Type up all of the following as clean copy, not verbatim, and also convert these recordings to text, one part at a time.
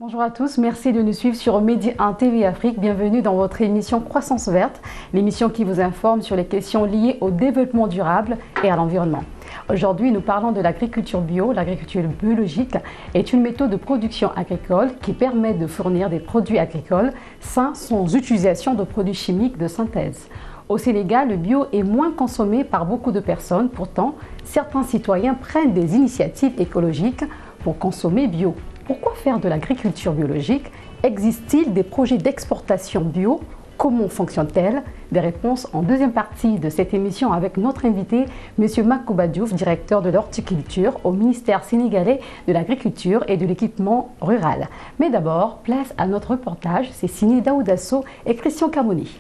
Bonjour à tous, merci de nous suivre sur Medi 1 TV Afrique. Bienvenue dans votre émission Croissance verte, l'émission qui vous informe sur les questions liées au développement durable et à l'environnement. Aujourd'hui, nous parlons de l'agriculture bio. L'agriculture biologique est une méthode de production agricole qui permet de fournir des produits agricoles sains sans utilisation de produits chimiques de synthèse. Au Sénégal, le bio est moins consommé par beaucoup de personnes. Pourtant, certains citoyens prennent des initiatives écologiques pour consommer bio. Pourquoi faire de l'agriculture biologique? Existe-t-il des projets d'exportation bio? Comment fonctionne-t-elle? Des réponses en deuxième partie de cette émission avec notre invité, M. Makouba Diouf, directeur de l'horticulture au ministère sénégalais de l'agriculture et de l'équipement rural. Mais d'abord, place à notre reportage. C'est signé Daoudasso et Christian Camoni.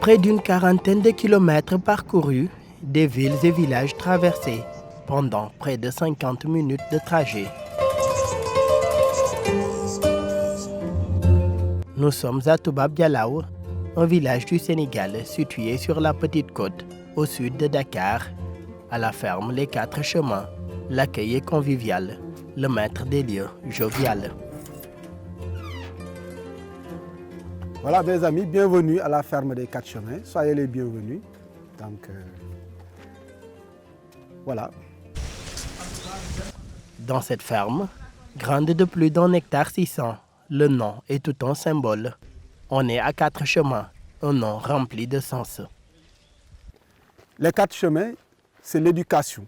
Près d'une quarantaine de kilomètres parcourus, des villes et villages traversés pendant près de 50 minutes de trajet. Nous sommes à Toubab Dialaw, un village du Sénégal situé sur la petite côte au sud de Dakar. À la ferme Les Quatre Chemins, l'accueil est convivial, le maître des lieux jovial. Voilà mes amis, bienvenue à la ferme des Quatre Chemins, soyez les bienvenus. Donc voilà. Dans cette ferme, grande de plus d'1 hectare 600, le nom est tout un symbole. On est à Quatre Chemins, un nom rempli de sens. Les Quatre Chemins, c'est l'éducation.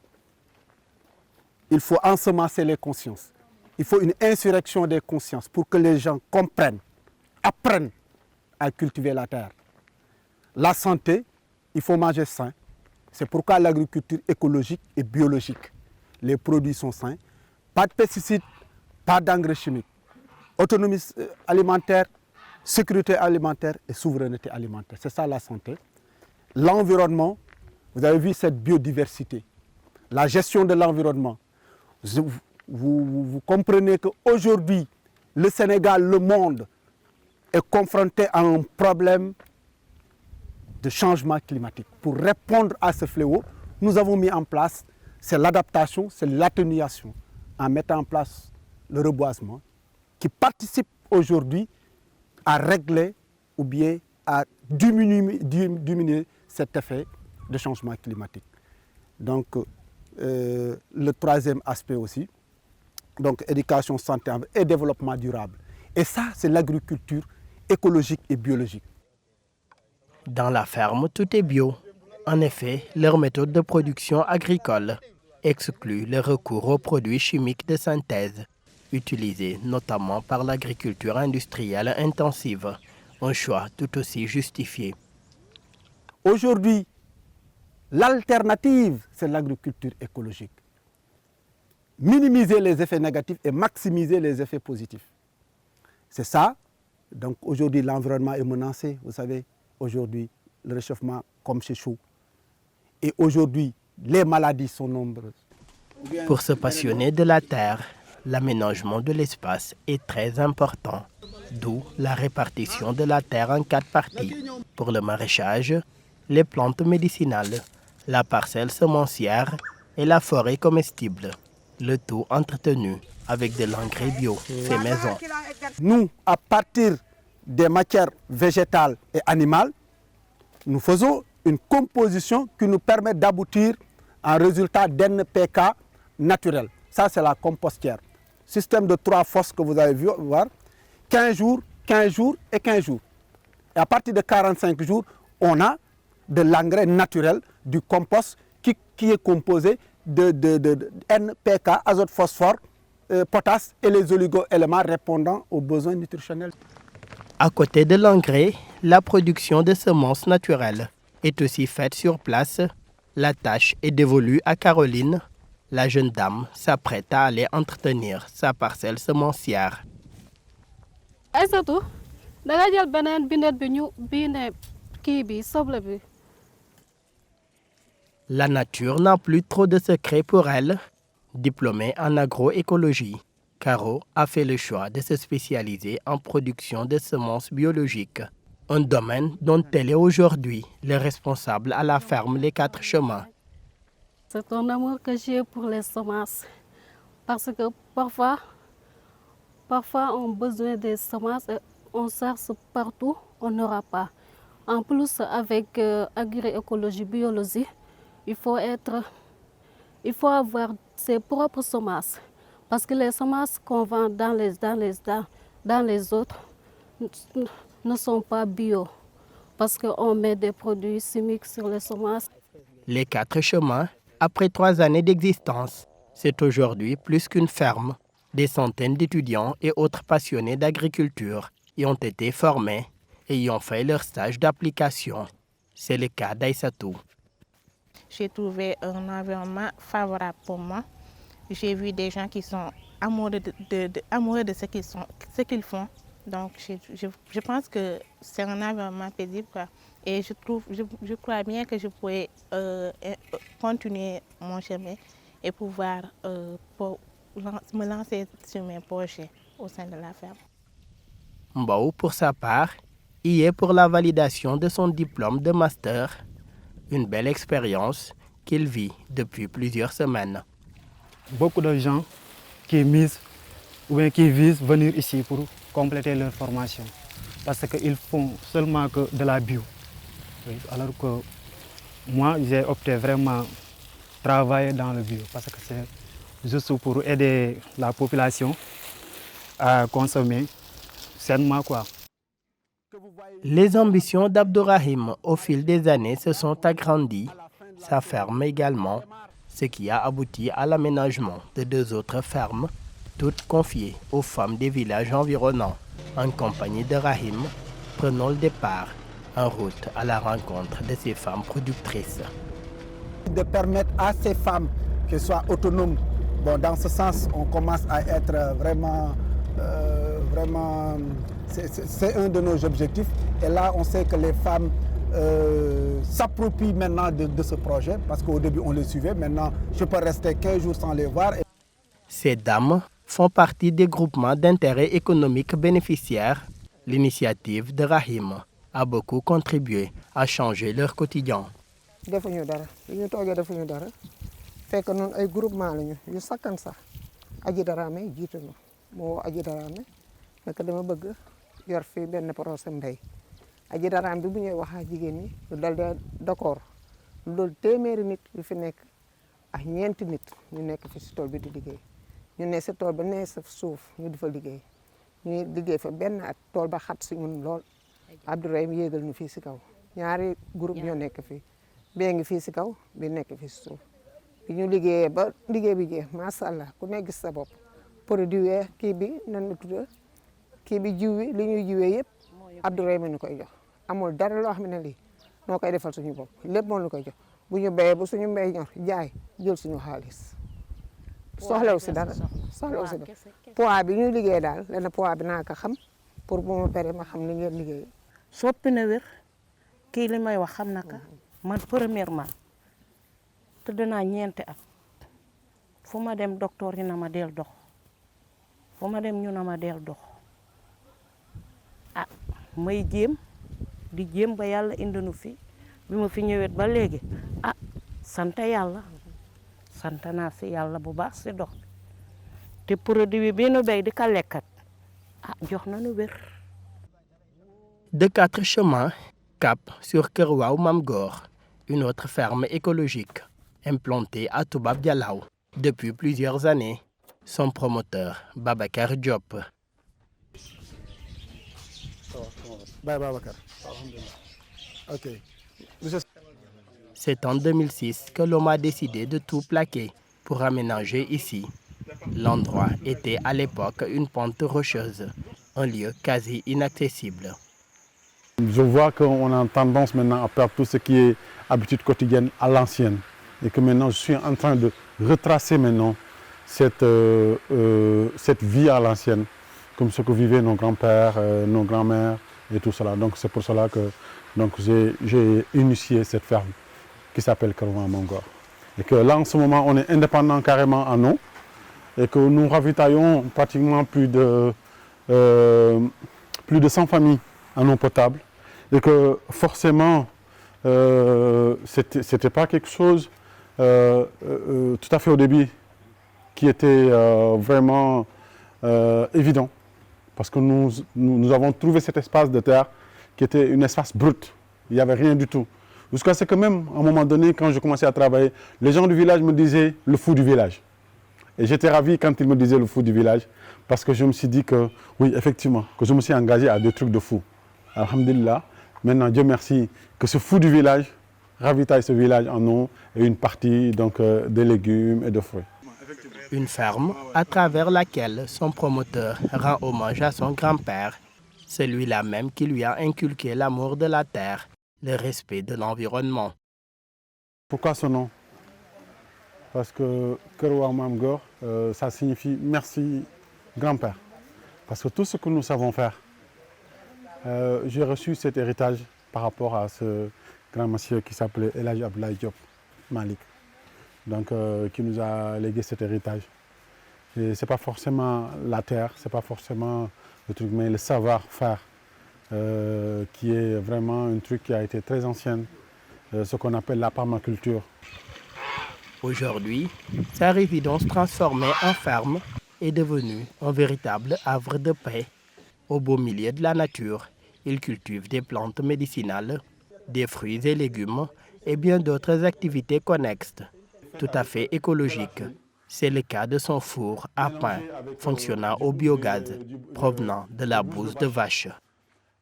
Il faut ensemencer les consciences. Il faut une insurrection des consciences pour que les gens comprennent, apprennent à cultiver la terre. La santé, il faut manger sain. C'est pourquoi l'agriculture écologique et biologique. Les produits sont sains, pas de pesticides, pas d'engrais chimiques. Autonomie alimentaire, sécurité alimentaire et souveraineté alimentaire. C'est ça la santé. L'environnement, vous avez vu cette biodiversité, la gestion de l'environnement. Vous comprenez qu'aujourd'hui, le Sénégal, le monde est confronté à un problème de changement climatique. Pour répondre à ce fléau, nous avons mis en place, c'est l'adaptation, c'est l'atténuation, en mettant en place le reboisement, qui participe aujourd'hui à régler ou bien à diminuer cet effet de changement climatique. Donc, le troisième aspect aussi, donc éducation, santé et développement durable. Et ça, c'est l'agriculture écologique et biologique. Dans la ferme, tout est bio. En effet, leur méthode de production agricole exclut le recours aux produits chimiques de synthèse, utilisés notamment par l'agriculture industrielle intensive, un choix tout aussi justifié. Aujourd'hui, l'alternative, c'est l'agriculture écologique. Minimiser les effets négatifs et maximiser les effets positifs. C'est ça. Donc aujourd'hui, l'environnement est menacé. Vous savez, aujourd'hui, le réchauffement comme c'est chaud. Et aujourd'hui, les maladies sont nombreuses. Pour se passionner de la terre, l'aménagement de l'espace est très important, d'où la répartition de la terre en 4 parties. Pour le maraîchage, les plantes médicinales, la parcelle semencière et la forêt comestible. Le tout entretenu avec de l'engrais bio fait maison. Nous, à partir des matières végétales et animales, nous faisons une composition qui nous permet d'aboutir à un résultat d'NPK naturel. Ça, c'est la compostière. Système de 3 fosses que vous avez vu voir, 15 jours, 15 jours et 15 jours. Et à partir de 45 jours, on a de l'engrais naturel, du compost qui est composé de NPK, azote, phosphore, potasse et les oligo-éléments répondant aux besoins nutritionnels. À côté de l'engrais, la production de semences naturelles est aussi faite sur place. La tâche est dévolue à Caroline. La jeune dame s'apprête à aller entretenir sa parcelle semencière. La nature n'a plus trop de secrets pour elle. Diplômée en agroécologie, Caro a fait le choix de se spécialiser en production de semences biologiques, un domaine dont elle est aujourd'hui le responsable à la ferme Les Quatre Chemins. C'est un amour que j'ai pour les semences parce que parfois Parfois, on a besoin des semences, on cherche partout, on n'aura pas. En plus, avec agroécologie, biologie, il faut avoir ses propres semences. Parce que les semences qu'on vend dans les autres ne sont pas bio. Parce qu'on met des produits chimiques sur les semences. Les 4 chemins, après 3 années d'existence, c'est aujourd'hui plus qu'une ferme. Des centaines d'étudiants et autres passionnés d'agriculture y ont été formés et y ont fait leur stage d'application. C'est le cas d'Aïssatou. J'ai trouvé un environnement favorable pour moi. J'ai vu des gens qui sont amoureux de ce qu'ils font. Donc je pense que c'est un environnement paisible, quoi. Et je crois bien que je pourrais continuer mon chemin et pouvoir me lancer sur mes projets au sein de la ferme. Mbao, pour sa part, y est pour la validation de son diplôme de master. Une belle expérience qu'il vit depuis plusieurs semaines. Beaucoup de gens qui misent ou bien qui visent venir ici pour compléter leur formation. Parce qu'ils font seulement que de la bio. Alors que moi, j'ai opté vraiment travailler dans le bio. Parce que c'est juste pour aider la population à consommer sainement, quoi. Les ambitions d'Abdourahim au fil des années se sont agrandies, sa ferme également, ce qui a abouti à l'aménagement de 2 autres fermes, toutes confiées aux femmes des villages environnants. En compagnie de Rahim, prenons le départ en route à la rencontre de ces femmes productrices. De permettre à ces femmes qu'elles soient autonomes. Bon, dans ce sens, on commence à être vraiment c'est un de nos objectifs. Et là, on sait que les femmes s'approprient maintenant de ce projet, parce qu'au début, on les suivait. Maintenant, je peux rester 15 jours sans les voir. Ces dames font partie des groupements d'intérêt économique bénéficiaires. L'initiative de Rahim a beaucoup contribué à changer leur quotidien. naka dama bëgg yor fi benn projet mbay aji daraam bi bu ñuy wax ak jigéen ñi lu dal d'accord loolu téeméeri nit yu fi nekk ak ñeenti nit ñu nekk fi si tool bi di liggéey ñu ne si tool ba ne sa suuf ñu di fa liggéey ñuy liggéey fa benn at tool ba xat si ñun lool Abdourahim yéegal ñu fii si kaw ñaari groupe ñoo nekk fii bee ngi fii si kaw bi nekk fii si suuf bi ñu liggéeyee ba liggéey bi jeex macha allah ku nekk gis sa bopp produit kii bi nan la tudd kii bi jiw wi li ñuy jiwee yëpp Abdourahim ñu koy jox amul dara loo xam ne lii noo koy defal suñu bopp lépp moo ñu koy jox bu ñu béyee bu suñu mbéy ñor jaay jël suñu xaalis soxlaw si dara soxlaw si dara poids bi ñuy liggéey daal lenn poids bi naa ko xam pour bu ma pare ma xam ni ngeen liggéey soppi na wér kii li may wax xam na ka man premièrement tëdd naa ñeenti at fu ma dem docteur yi na ma del dox fu ma dem ñu na ma del dox ah may jéem di jéem ba yàlla indi nu fi bi ma fi ñëwet ba léegi ah sant yàlla sant naa si yàlla bu baax si dox te produit bi nu béy di ka lekkat ah jox na nu wér. De 4 chemins, cap sur Kër Waaw Mam Gor, une autre ferme écologique implantée à Toubab Dialaw depuis plusieurs années. Son promoteur, Babacar Diop. C'est en 2006 que l'homme a décidé de tout plaquer pour aménager ici. L'endroit était à l'époque une pente rocheuse, un lieu quasi inaccessible. Je vois qu'on a tendance maintenant à perdre tout ce qui est habitude quotidienne à l'ancienne. Et que maintenant je suis en train de retracer maintenant cette vie à l'ancienne, comme ce que vivaient nos grands-pères, nos grands-mères et tout cela. Donc c'est pour cela que j'ai initié cette ferme qui s'appelle Kër Waaw Mam Gor. Et que là en ce moment on est indépendant carrément en eau et que nous ravitaillons pratiquement plus de 100 familles en eau potable. Et que forcément c'était pas quelque chose tout à fait au début qui était vraiment évident. Parce que nous avons trouvé cet espace de terre qui était un espace brut. Il n'y avait rien du tout. Jusqu'à ce que même, à un moment donné, quand je commençais à travailler, les gens du village me disaient le fou du village. Et j'étais ravi quand ils me disaient le fou du village, parce que je me suis dit que, oui, effectivement, que je me suis engagé à des trucs de fou. Alhamdulillah, maintenant, Dieu merci, que ce fou du village ravitaille ce village en eau et une partie donc, de légumes et de fruits. Une ferme à travers laquelle son promoteur rend hommage à son grand-père, celui-là même qui lui a inculqué l'amour de la terre, le respect de l'environnement. Pourquoi ce nom? Parce que Kerwa Mamgor, ça signifie merci grand-père. Parce que tout ce que nous savons faire, j'ai reçu cet héritage par rapport à ce grand monsieur qui s'appelait El Hadj Abdoulaye Diop Malik, donc qui nous a légué cet héritage. Ce n'est pas forcément la terre, ce n'est pas forcément le truc, mais le savoir-faire qui est vraiment un truc qui a été très ancien, ce qu'on appelle la permaculture. Aujourd'hui, sa résidence transformée en ferme est devenue un véritable havre de paix. Au beau milieu de la nature, il cultive des plantes médicinales, des fruits et légumes et bien d'autres activités connexes, tout à fait écologiques. C'est le cas de son four à pain, fonctionnant au biogaz, provenant de la bouse de vache.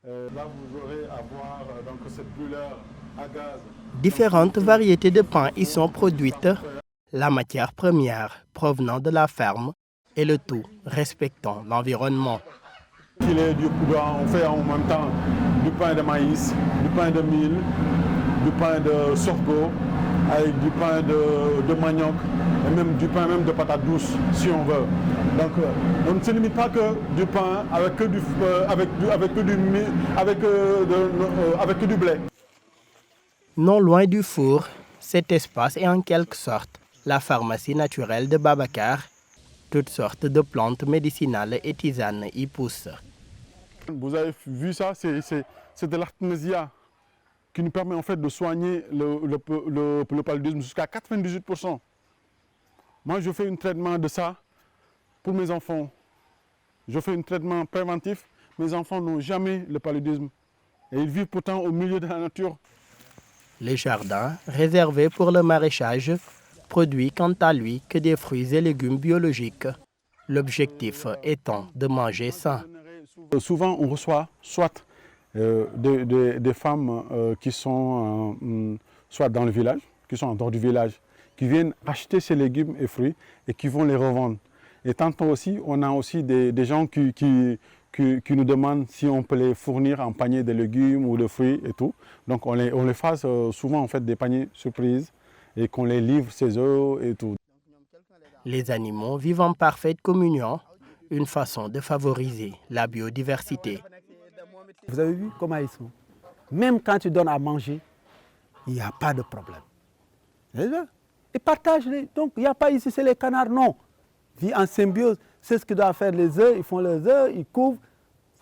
Là, vous aurez à voir donc, cette brûleur à gaz. Différentes variétés de pain y sont produites, la matière première provenant de la ferme et le tout respectant l'environnement. On fait en même temps du pain de maïs, du pain de mil, du pain de sorgho, avec du pain de manioc et même du pain de patate douce si on veut. Donc on ne se limite pas que du pain avec que du blé. Non loin du four, cet espace est en quelque sorte la pharmacie naturelle de Babacar. Toutes sortes de plantes médicinales et tisanes y poussent. Vous avez vu ça, c'est de l'artémisia qui nous permet en fait de soigner le paludisme jusqu'à 98%. Moi, je fais un traitement de ça pour mes enfants. Je fais un traitement préventif. Mes enfants n'ont jamais le paludisme. Et ils vivent pourtant au milieu de la nature. Les jardins, réservés pour le maraîchage, produit quant à lui que des fruits et légumes biologiques. L'objectif étant de manger sain. Souvent, on reçoit soit des femmes qui sont soit dans le village, qui sont en dehors du village, qui viennent acheter ces légumes et fruits et qui vont les revendre. Et tantôt aussi, on a aussi des gens qui nous demandent si on peut les fournir en panier de légumes ou de fruits et tout. Donc on les fasse souvent en fait des paniers surprises et qu'on les livre chez eux et tout. Les animaux vivent en parfaite communion, une façon de favoriser la biodiversité. Vous avez vu comment ils sont? Même quand tu donnes à manger, il n'y a pas de problème. Ils partagent. Donc il n'y a pas ici, c'est les canards, non. Ils vivent en symbiose. C'est ce qu'ils doivent faire les œufs, ils font les œufs, ils couvrent.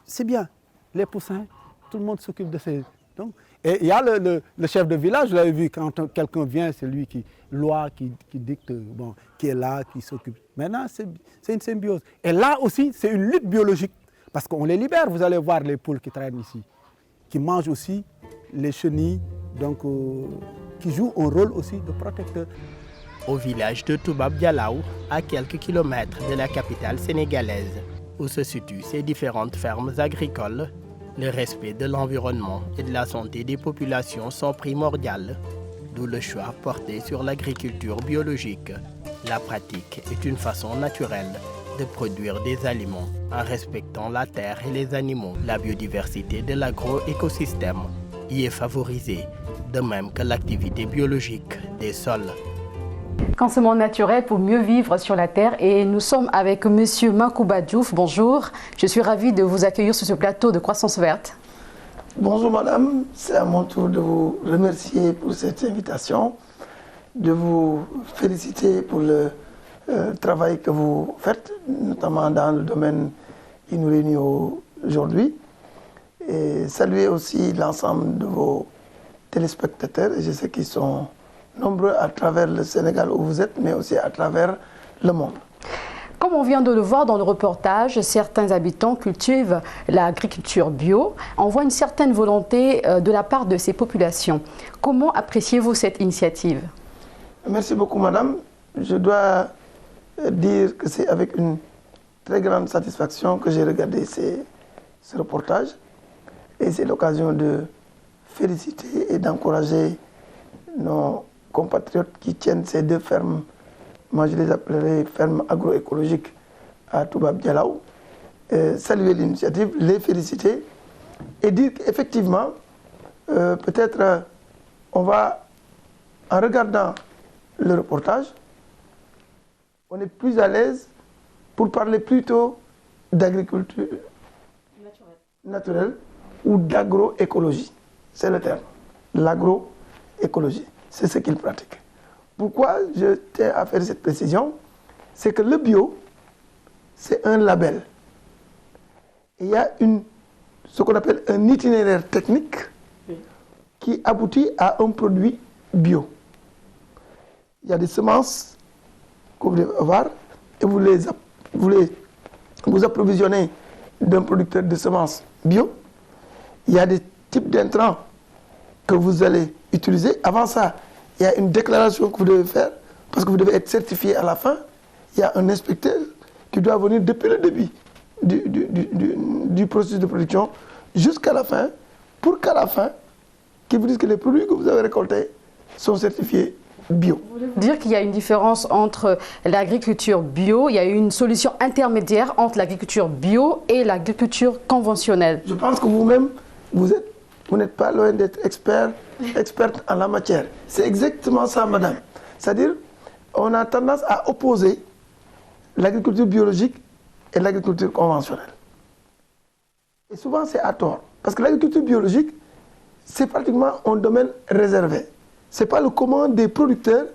C'est bien. Les poussins, tout le monde s'occupe de ces... Donc, et il y a le chef de village, vous l'avez vu, quand quelqu'un vient, c'est lui qui dicte, bon, qui est là, qui s'occupe. Maintenant, c'est une symbiose. Et là aussi, c'est une lutte biologique, parce qu'on les libère. Vous allez voir les poules qui traînent ici, qui mangent aussi les chenilles, donc, qui jouent un rôle aussi de protecteur. Au village de Toubab Dialaw, à quelques kilomètres de la capitale sénégalaise, où se situent ces différentes fermes agricoles, le respect de l'environnement et de la santé des populations sont primordiales, d'où le choix porté sur l'agriculture biologique. La pratique est une façon naturelle de produire des aliments en respectant la terre et les animaux. La biodiversité de l'agroécosystème y est favorisée, de même que l'activité biologique des sols. Consommons naturel pour mieux vivre sur la terre et nous sommes avec Monsieur Mankouba Diouf. Bonjour, je suis ravie de vous accueillir sur ce plateau de Croissance Verte. Bonjour madame, c'est à mon tour de vous remercier pour cette invitation, de vous féliciter pour le travail que vous faites, notamment dans le domaine qui nous réunit aujourd'hui, et saluer aussi l'ensemble de vos téléspectateurs, et je sais qu'ils sont nombreux à travers le Sénégal où vous êtes, mais aussi à travers le monde. Comme on vient de le voir dans le reportage, certains habitants cultivent l'agriculture bio. On voit une certaine volonté de la part de ces populations. Comment appréciez-vous cette initiative? Merci beaucoup, madame. Je dois dire que c'est avec une très grande satisfaction que j'ai regardé ce reportage. Et c'est l'occasion de féliciter et d'encourager nos compatriotes qui tiennent ces deux fermes. Moi, je les appellerai fermes agroécologiques à Toubab Dialaw. Saluer l'initiative, les féliciter et dire qu'effectivement, peut-être on va, en regardant le reportage, on est plus à l'aise pour parler plutôt d'agriculture naturelle ou d'agroécologie. C'est le terme. L'agroécologie, c'est ce qu'ils pratiquent. Pourquoi je tiens à faire cette précision? C'est que le bio, c'est un label. Il y a ce qu'on appelle un itinéraire technique qui aboutit à un produit bio. Il y a des semences que vous devez avoir et vous approvisionnez d'un producteur de semences bio. Il y a des types d'intrants que vous allez utiliser. Avant ça, il y a une déclaration que vous devez faire parce que vous devez être certifié à la fin. Il y a un inspecteur qui doit venir depuis le début du processus de production jusqu'à la fin, pour qu'à la fin, qui vous dise que les produits que vous avez récoltés sont certifiés bio. Vous voulez dire qu'il y a une différence entre l'agriculture bio, il y a une solution intermédiaire entre l'agriculture bio et l'agriculture conventionnelle? Je pense que vous-même, vous n'êtes pas loin d'être experte en la matière. C'est exactement ça, madame. C'est-à-dire, on a tendance à opposer l'agriculture biologique et l'agriculture conventionnelle. Et souvent, c'est à tort. Parce que l'agriculture biologique, c'est pratiquement un domaine réservé. Ce n'est pas le commun des producteurs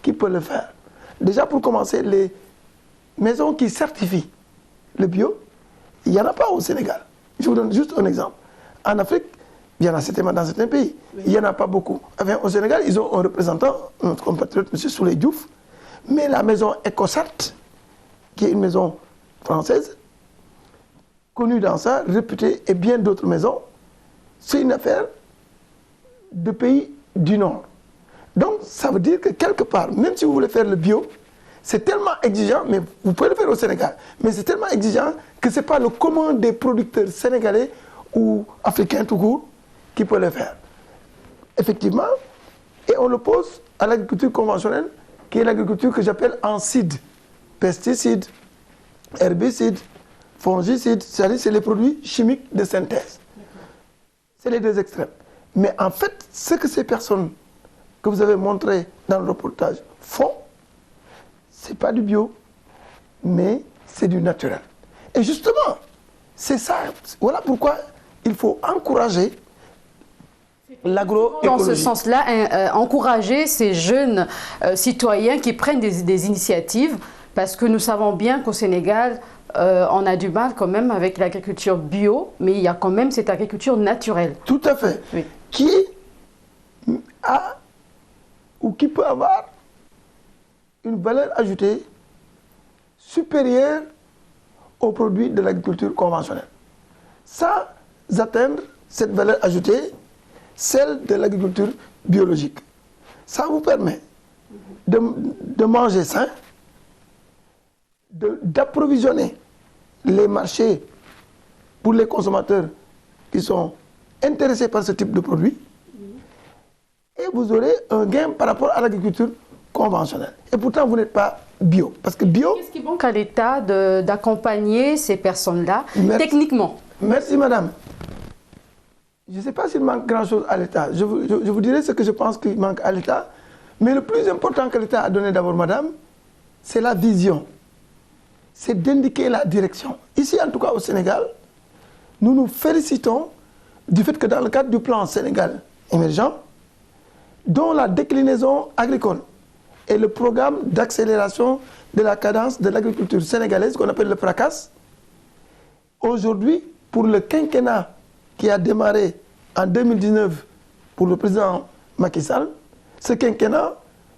qui peut le faire. Déjà, pour commencer, les maisons qui certifient le bio, il n'y en a pas au Sénégal. Je vous donne juste un exemple. En Afrique, il y en a certainement dans certains pays. Il n'y en a pas beaucoup. Enfin, au Sénégal, ils ont un représentant, notre compatriote, M. Souley Diouf. Mais la maison EcoCert, qui est une maison française, connue dans ça, réputée, et bien d'autres maisons, c'est une affaire de pays du Nord. Donc, ça veut dire que quelque part, même si vous voulez faire le bio, c'est tellement exigeant, mais vous pouvez le faire au Sénégal, mais c'est tellement exigeant que ce n'est pas le commun des producteurs sénégalais ou africains tout court qui peut le faire. Effectivement, et on l'oppose à l'agriculture conventionnelle, qui est l'agriculture que j'appelle en CID. Pesticides, herbicides, fongicides, c'est-à-dire c'est les produits chimiques de synthèse. C'est les deux extrêmes. Mais en fait, ce que ces personnes que vous avez montrées dans le reportage font, ce n'est pas du bio, mais c'est du naturel. Et justement, c'est ça. Voilà pourquoi il faut encourager l'agroécologie. Dans ce sens-là, encourager ces jeunes citoyens qui prennent des initiatives, parce que nous savons bien qu'au Sénégal, on a du mal quand même avec l'agriculture bio, mais il y a quand même cette agriculture naturelle. Tout à fait. Oui. Qui a ou qui peut avoir une valeur ajoutée supérieure aux produits de l'agriculture conventionnelle. Sans atteindre cette valeur ajoutée, celle de l'agriculture biologique. Ça vous permet de manger sain, d'approvisionner les marchés pour les consommateurs qui sont intéressés par ce type de produit, et vous aurez un gain par rapport à l'agriculture conventionnelle. Et pourtant, vous n'êtes pas bio. Parce que bio... Qu'est-ce qui manque à l'État d'accompagner ces personnes-là techniquement? Merci, madame. Je ne sais pas s'il manque grand-chose à l'État. Je vous dirai ce que je pense qu'il manque à l'État. Mais le plus important que l'État a donné d'abord, madame, c'est la vision. C'est d'indiquer la direction. Ici, en tout cas au Sénégal, nous nous félicitons du fait que dans le cadre du plan Sénégal émergent, dont la déclinaison agricole et le programme d'accélération de la cadence de l'agriculture sénégalaise, qu'on appelle le PRACAS, aujourd'hui, pour le quinquennat qui a démarré en 2019 pour le président Macky Sall, ce quinquennat,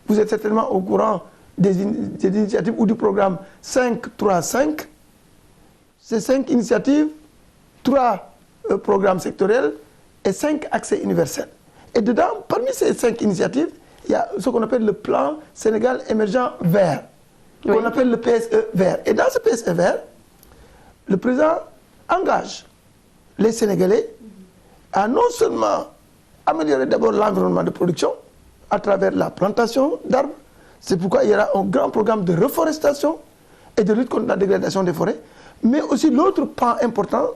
vous êtes certainement au courant des initiatives ou du programme 5-3-5. Ces 5 initiatives, 3 programmes sectoriels et 5 accès universels. Et dedans, parmi ces 5 initiatives, il y a ce qu'on appelle le plan Sénégal émergent vert, qu'on appelle le PSE vert. Et dans ce PSE vert, le président engage les Sénégalais à non seulement améliorer d'abord l'environnement de production à travers la plantation d'arbres. C'est pourquoi il y aura un grand programme de reforestation et de lutte contre la dégradation des forêts. Mais aussi l'autre pan important,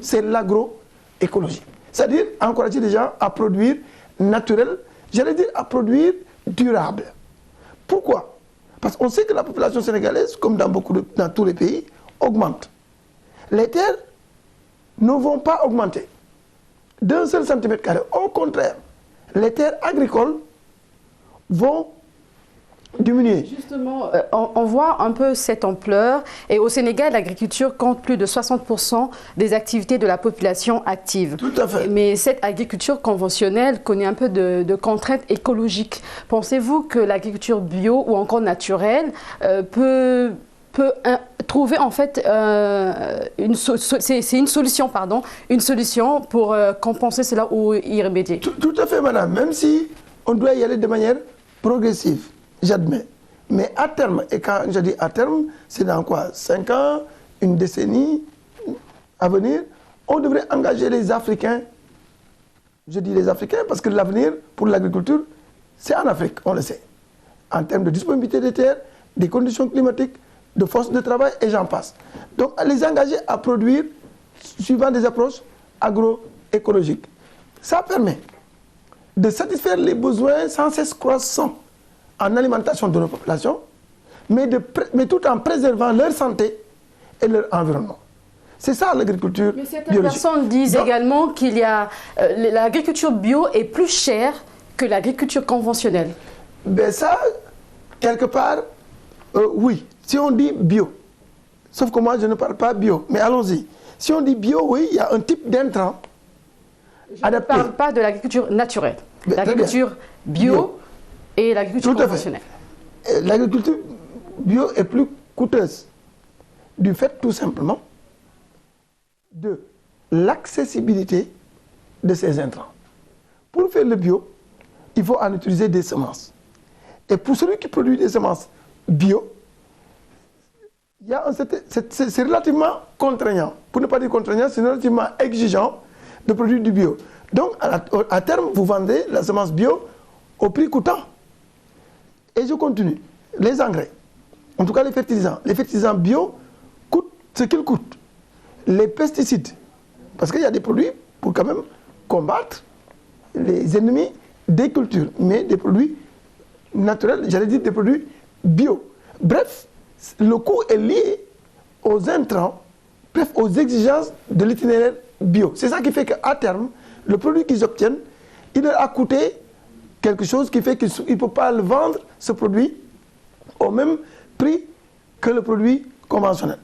c'est l'agroécologie. C'est-à-dire encourager les gens à produire naturel, j'allais dire à produire durable. Pourquoi? Parce qu'on sait que la population sénégalaise, comme dans tous les pays, augmente. Les terres ne vont pas augmenter d'un seul centimètre carré. Au contraire, les terres agricoles vont diminuer. Justement, on voit un peu cette ampleur. Et au Sénégal, l'agriculture compte plus de 60% des activités de la population active. Tout à fait. Mais cette agriculture conventionnelle connaît un peu de contraintes écologiques. Pensez-vous que l'agriculture bio ou encore naturelle peut trouver en fait une solution pour compenser cela ou y remédier? Tout à fait, madame. Même si on doit y aller de manière progressive, j'admets. Mais à terme, et quand je dis à terme, c'est dans quoi? 5 ans, une décennie à venir, on devrait engager les Africains. Je dis les Africains parce que l'avenir pour l'agriculture, c'est en Afrique, on le sait. En termes de disponibilité des terres, des conditions climatiques, de force de travail et j'en passe. Donc, les engager à produire suivant des approches agroécologiques. Ça permet de satisfaire les besoins sans cesse croissants en alimentation de nos populations, mais tout en préservant leur santé et leur environnement. C'est ça l'agriculture biologique. Mais certaines personnes disent également qu'il y a l'agriculture bio est plus chère que l'agriculture conventionnelle. Ben ça, quelque part, oui. Si on dit bio, sauf que moi je ne parle pas bio, mais allons-y. Si on dit bio, oui, il y a un type d'intrant adapté. Je ne parle pas de l'agriculture naturelle. L'agriculture bio et l'agriculture conventionnelle. L'agriculture bio est plus coûteuse du fait tout simplement de l'accessibilité de ces intrants. Pour faire le bio, il faut en utiliser des semences. Et pour celui qui produit des semences bio, c'est relativement contraignant. Pour ne pas dire contraignant, c'est relativement exigeant de produire du bio. Donc, à terme, vous vendez la semence bio au prix coûtant. Et je continue. Les engrais, en tout cas les fertilisants bio coûtent ce qu'ils coûtent. Les pesticides, parce qu'il y a des produits pour quand même combattre les ennemis des cultures, mais des produits naturels, j'allais dire des produits bio. Bref, le coût est lié aux intrants, bref, aux exigences de l'itinéraire bio. C'est ça qui fait qu'à terme, le produit qu'ils obtiennent, il leur a coûté quelque chose qui fait qu'ils ne peuvent pas le vendre, ce produit, au même prix que le produit conventionnel.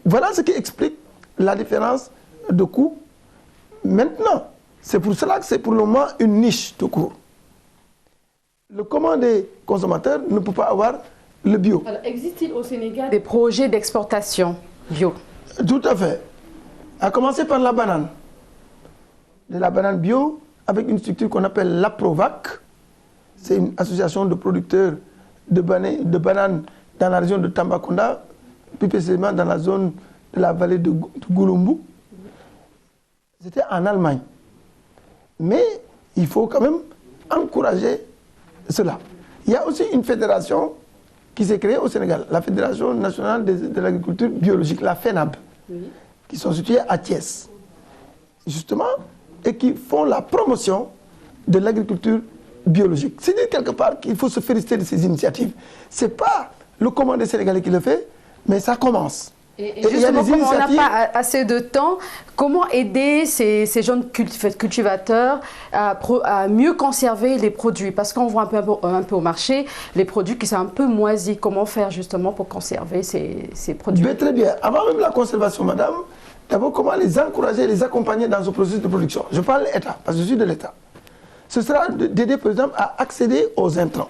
Voilà ce qui explique la différence de coût. Maintenant, c'est pour cela que c'est pour le moment une niche tout court. Le commun des consommateurs ne peut pas avoir le bio. Alors, existe-t-il au Sénégal des projets d'exportation bio? Tout à fait. À commencer par la banane. De la banane bio avec une structure qu'on appelle l'APROVAC. C'est une association de producteurs de bananes dans la région de Tambacounda, plus précisément dans la zone de la vallée de Gouloumbou. C'était en Allemagne. Mais il faut quand même encourager cela. Il y a aussi une fédération qui s'est créée au Sénégal, la Fédération nationale de l'agriculture biologique, la FENAB, qui sont situées à Thiès, justement, et qui font la promotion de l'agriculture biologique. C'est-à-dire quelque part qu'il faut se féliciter de ces initiatives. Ce n'est pas le commandant sénégalais qui le fait, mais ça commence. Et justement, comme on n'a pas assez de temps, comment aider ces jeunes cultivateurs à mieux conserver les produits? Parce qu'on voit un peu au marché les produits qui sont un peu moisis. Comment faire justement pour conserver ces produits? Mais très bien. Avant même la conservation, madame, d'abord comment les encourager, les accompagner dans ce processus de production? Je parle de l'État, parce que je suis de l'État. Ce sera d'aider, par exemple, à accéder aux intrants.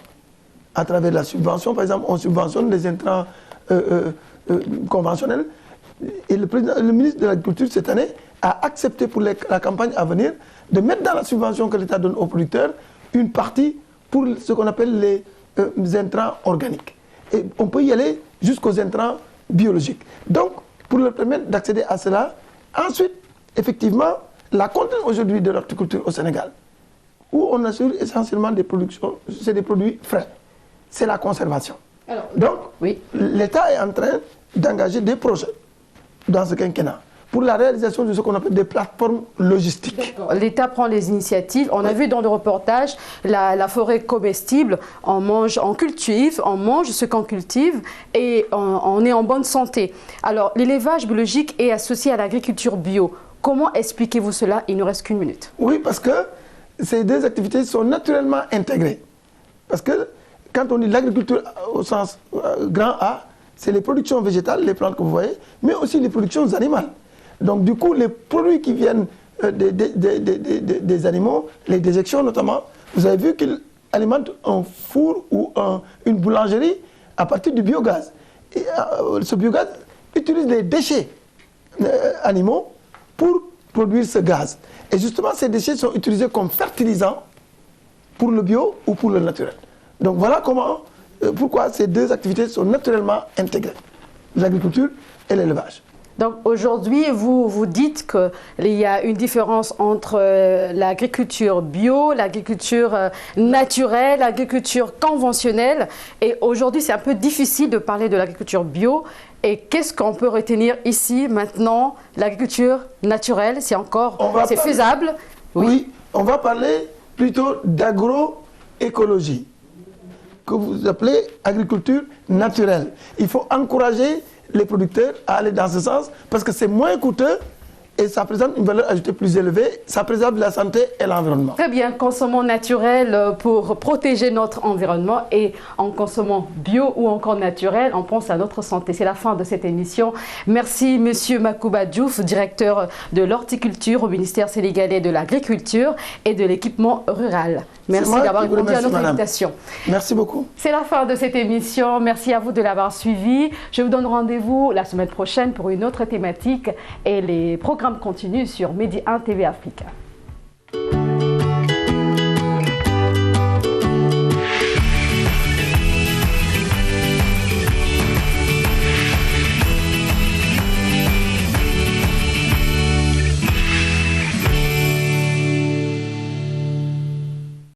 à travers la subvention. Par exemple, on subventionne les intrants conventionnels. Et le ministre de l'Agriculture, cette année, a accepté pour la campagne à venir de mettre dans la subvention que l'État donne aux producteurs une partie pour ce qu'on appelle les intrants organiques. Et on peut y aller jusqu'aux intrants biologiques. Donc, pour leur permettre d'accéder à cela, ensuite, effectivement, la contrainte aujourd'hui de l'horticulture au Sénégal, où on assure essentiellement des productions, c'est des produits frais, c'est la conservation. Alors, donc, oui, l'État est en train d'engager des projets dans ce quinquennat pour la réalisation de ce qu'on appelle des plateformes logistiques. L'État prend les initiatives. On a vu dans le reportage la forêt comestible, on cultive, on mange ce qu'on cultive et on est en bonne santé. Alors, l'élevage biologique est associé à l'agriculture bio. Comment expliquez-vous cela? Il ne nous reste qu'une minute. Oui, parce que ces deux activités sont naturellement intégrées. Parce que quand on dit l'agriculture au sens grand A, c'est les productions végétales, les plantes que vous voyez, mais aussi les productions animales. Donc du coup, les produits qui viennent des animaux, les déjections notamment, vous avez vu qu'ils alimentent un four ou une boulangerie à partir du biogaz. Et ce biogaz utilise les déchets animaux pour produire ce gaz. Et justement, ces déchets sont utilisés comme fertilisants pour le bio ou pour le naturel. Donc voilà pourquoi ces deux activités sont naturellement intégrées, l'agriculture et l'élevage. Donc aujourd'hui, vous dites qu'il y a une différence entre l'agriculture bio, l'agriculture naturelle, l'agriculture conventionnelle. Et aujourd'hui, c'est un peu difficile de parler de l'agriculture bio. Et qu'est-ce qu'on peut retenir ici, maintenant? L'agriculture naturelle, c'est faisable? Oui, on va parler plutôt d'agroécologie, que vous appelez agriculture naturelle. Il faut encourager les producteurs à aller dans ce sens parce que c'est moins coûteux et ça présente une valeur ajoutée plus élevée, ça préserve la santé et l'environnement. Très bien, consommons naturel pour protéger notre environnement et en consommant bio ou encore naturel, on pense à notre santé. C'est la fin de cette émission. Merci Monsieur Makouba Diouf, directeur de l'horticulture au ministère sénégalais de l'Agriculture et de l'équipement rural. Merci d'avoir répondu à notre invitation. Merci beaucoup. C'est la fin de cette émission. Merci à vous de l'avoir suivi. Je vous donne rendez-vous la semaine prochaine pour une autre thématique et les programmes continuent sur Medi 1 TV Afrique.